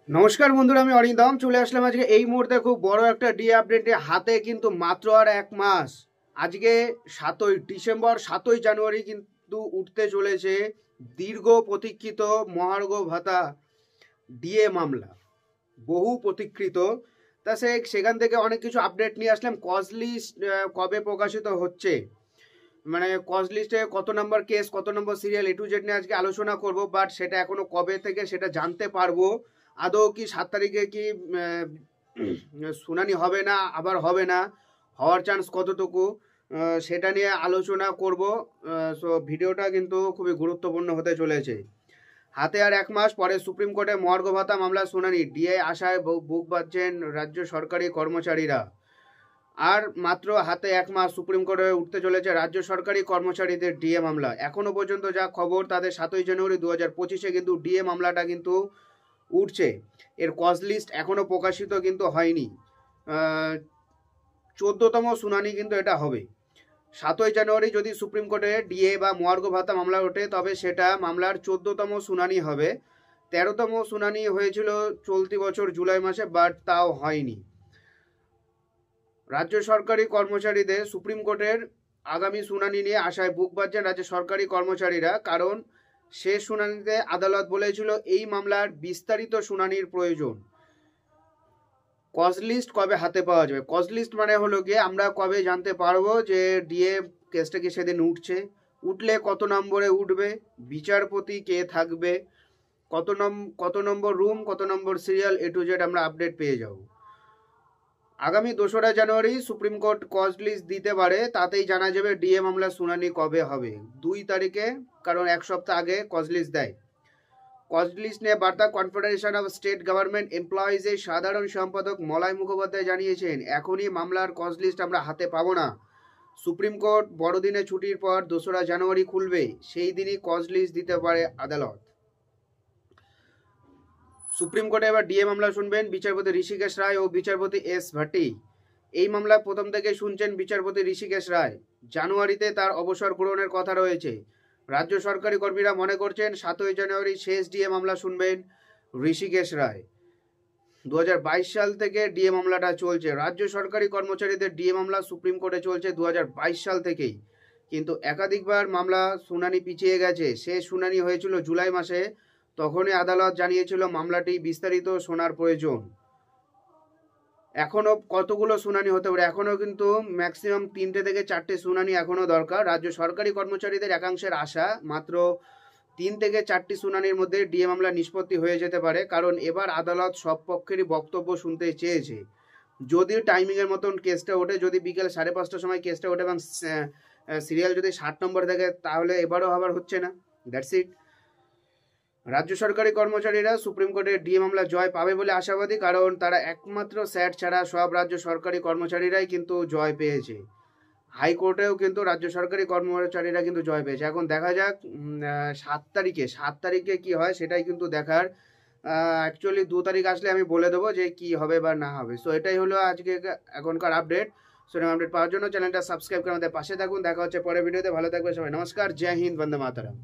নমস্কার বন্ধুরা, আমি অরিন্দম চলে আসলাম আজকে এই মুহূর্তে খুব বড় একটা আপডেটে। হাতে কিন্তু মাত্র আর এক মাস। আজকে 7ই ডিসেম্বর, 7ই জানুয়ারি কিন্তু উঠতে চলেছে দীর্ঘ প্রতীক্ষিত মহার্ঘ ভাতা ডিএ মামলা, বহু প্রতীক্ষিত। তা সেখান থেকে অনেক কিছু আপডেট নিয়ে আসলাম। কজ লিস্ট কবে প্রকাশিত হচ্ছে, মানে কজ লিস্টে কত নম্বর কেস, কত নম্বর সিরিয়াল, এ টু জেড নিয়ে আজকে আলোচনা করব। বাট সেটা এখনো কবে থেকে সেটা জানতে পারবো। আদৌ কি 7 তারিখে কি শুনানি হবে না, আবার হবে না, হওয়ার চান্স কতটুকু, সেটা নিয়ে আলোচনা করব। সো ভিডিওটা কিন্তু খুবই গুরুত্বপূর্ণ হতে চলেছে। হাতে আর এক মাস পরে সুপ্রিম কোর্টে মহার্ঘ ভাতা মামলা শুনানি, ডিএ আশায় বুক বাঁধছেন রাজ্য সরকারি কর্মচারীরা। আর মাত্র হাতে এক মাস, সুপ্রিম কোর্টে উঠতে চলেছে রাজ্য সরকারি কর্মচারীদের ডিএ মামলা। এখনো পর্যন্ত যা খবর, তাদের 7ই জানুয়ারি 2025 কিন্তু ডিএ মামলাটা কিন্তু উঠছে। এর কজ লিস্ট এখনো প্রকাশিত কিন্তু হয়নি। 14তম শুনানি কিন্তু এটা হবে। 7ই জানুয়ারি যদি সুপ্রিম কোর্টে ডিএ বা মহার্ঘ ভাতা মামলা ওঠে, তবে সেটা মামলার 14তম শুনানি হবে। 13তম শুনানি হয়েছিল চলতি বছর জুলাই মাসে, বাট তাও হয়নি। রাজ্য সরকারি কর্মচারীদের সুপ্রিম কোর্টের আগামী শুনানি নিয়ে আশায় বুক বাঁধছেন রাজ্য সরকারি কর্মচারীরা। কারণ শেষ শুনানিতে আদালত বলেছিল এই মামলার বিস্তারিত শুনানির প্রয়োজন। কজ লিস্ট কবে হাতে পাওয়া যাবে? কজ লিস্ট মানে হলো গিয়ে আমরা কবে জানতে পারবো যে ডিএ কেসটা কি সেদিন উঠছে, উঠলে কত নম্বরে উঠবে, বিচারপতি কে থাকবে, কত নম্বর রুম, কত নম্বর সিরিয়াল, এ টু জেড আমরা আপডেট পেয়ে যাব। আগামী 2রা জানুয়ারি সুপ্রিম কোর্ট কজ লিস্ট দিতে পারে, তাতেই জানা যাবে ডিএ মামলা শুনানি কবে হবে। 2 তারিখে, কারণ এক সপ্তাহ আগে কজ লিস্ট দেয়। কজ লিস্ট নিয়ে বার্তা কনফেডারেশন অফ স্টেট গভর্নমেন্ট এমপ্লয়িজের সাধারণ সম্পাদক মলয় মুখোপাধ্যায় জানিয়েছেন, এখনই মামলার কজ লিস্ট আমরা হাতে পাবো না। সুপ্রিম কোর্ট বড়দিনে ছুটির পর 2রা জানুয়ারি খুলবে, সেই দিনই কজ লিস্ট দিতে পারে আদালত। সুপ্রিম কোর্টে এবার ডিএ মামলা শুনবেন বিচারপতি ঋষিকেশ রায় ও বিচারপতি এস ভাটি। এই মামলা প্রথম থেকে শুনছেন বিচারপতি ঋষিকেশ রায়। জানুয়ারিতে তার অবসর গ্রহণের কথা রয়েছে। রাজ্য সরকারি কর্মীরা মনে করছেন 7ই জানুয়ারি শেষ ডিএ মামলা শুনবেন ঋষিকেশ রায়। 2022 সাল থেকে ডিএ মামলাটা চলছে। রাজ্য সরকারি কর্মচারীদের ডিএ মামলা সুপ্রিম কোর্টে চলছে 2022 সাল থেকেই, কিন্তু একাধিকবার মামলা শুনানি পিছিয়ে গেছে। শেষ শুনানি হয়েছিল জুলাই মাসে, তখনই আদালত জানিয়েছিল মামলাটি বিস্তারিত শোনার প্রয়োজন। এখনও কতগুলো শুনানি হতে পারে, এখনও কিন্তু ম্যাক্সিমাম 3টে থেকে 4টে শুনানি এখনও দরকার। রাজ্য সরকারি কর্মচারীদের একাংশের আশা মাত্র 3 থেকে 4টি শুনানির মধ্যে ডিএ মামলা নিষ্পত্তি হয়ে যেতে পারে, কারণ এবার আদালত সব পক্ষেরই বক্তব্য শুনতে চেয়েছে। যদি টাইমিংয়ের মতন কেসটা ওঠে, যদি বিকেল 5:30টার সময় কেসটা ওঠে এবং সিরিয়াল যদি 60 নম্বর থাকে, তাহলে এবারও আবার হচ্ছে না। That's it. রাজ্য সরকারি কর্মচারীরা সুপ্রিম কোর্টে ডিএ মামলা জয় পাবে বলে আশাবাদী, কারণ তারা একমাত্র স্যাট ছাড়া সব রাজ্য সরকারি কর্মচারীরাই কিন্তু জয় পেয়েছে। হাইকোর্টেও কিন্তু রাজ্য সরকারি কর্মচারীরা কিন্তু জয় পেয়েছে। এখন দেখা যাক 7 তারিখে কি হয়, সেটাই কিন্তু দেখার। অ্যাকচুয়ালি 2 তারিখ আসলে আমি বলে দেবো যে কি হবে বা না হবে। সো এটাই হলো আজকে এখনকার আপডেট। সো আপডেট পাওয়ার জন্য চ্যানেলটা সাবস্ক্রাইব করে আমাদের পাশে থাকুন। দেখা হচ্ছে পরের ভিডিওতে। ভালো থাকবে সবাই। নমস্কার, জয় হিন্দ, বন্দে মাতরম।